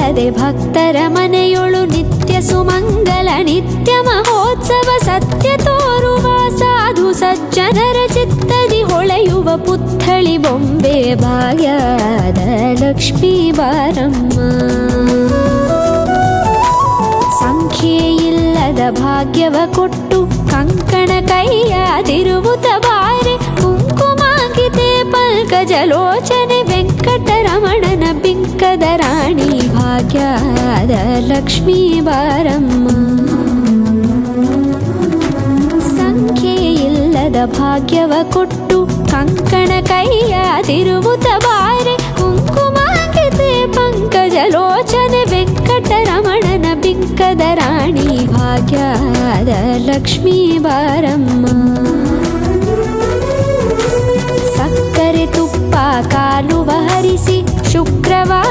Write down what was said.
ಇಲ್ಲದೆ ಭಕ್ತರ ಮನೆಯೊಳು ನಿತ್ಯ ಸುಮಂಗಲ ನಿತ್ಯ ಮಹೋತ್ಸವ ಸತ್ಯ ತೋರುವ ಸಾಧು ಸಜ್ಜನರ ಚಿತ್ತದಿ ಹೊಳೆಯುವ ಪುತ್ಥಳಿ ಬೊಂಬೆ ಭಾಗ್ಯದ ಲಕ್ಷ್ಮೀ ಬಾರಮ್ಮ. ಸಂಖ್ಯೆ ಇಲ್ಲದ ಭಾಗ್ಯವ ಕೊಟ್ಟು ಕಂಕಣ ಕೈಯಾದಿರುವುತ ಬಾರೆ ಕುಂಕುಮಾಂಕಿತೆ ಪಲ್ಕಜಲೋಚನೆ ವೆಂಕಟರಮಣನ ಬಿಂಕದ ರಾಣಿ ಭಾಗ್ಯದ ಲಕ್ಷ್ಮೀ ಬಾರಮ್ಮ. ಸಂಖ್ಯೆ ಇಲ್ಲದ ಭಾಗ್ಯವ ಕೊಟ್ಟು ಕಂಕಣ ಕೈಯಾದಿರುವುತ ಬಾರೆ ಕುಂಕುಮಾಂಕಿತೆ ಪಂಕಜಲೋಚನೆ ವೆಂಕಟರಮಣನ ಬಿಂಕದ ರಾಣಿ ಭಾಗ್ಯದ ಲಕ್ಷ್ಮೀ ಬಾರಮ್ಮ. ಸಕ್ಕರೆ ತುಪ್ಪ ಕಾಲುವ ಹರಿಸಿ ಶುಕ್ರವಾರ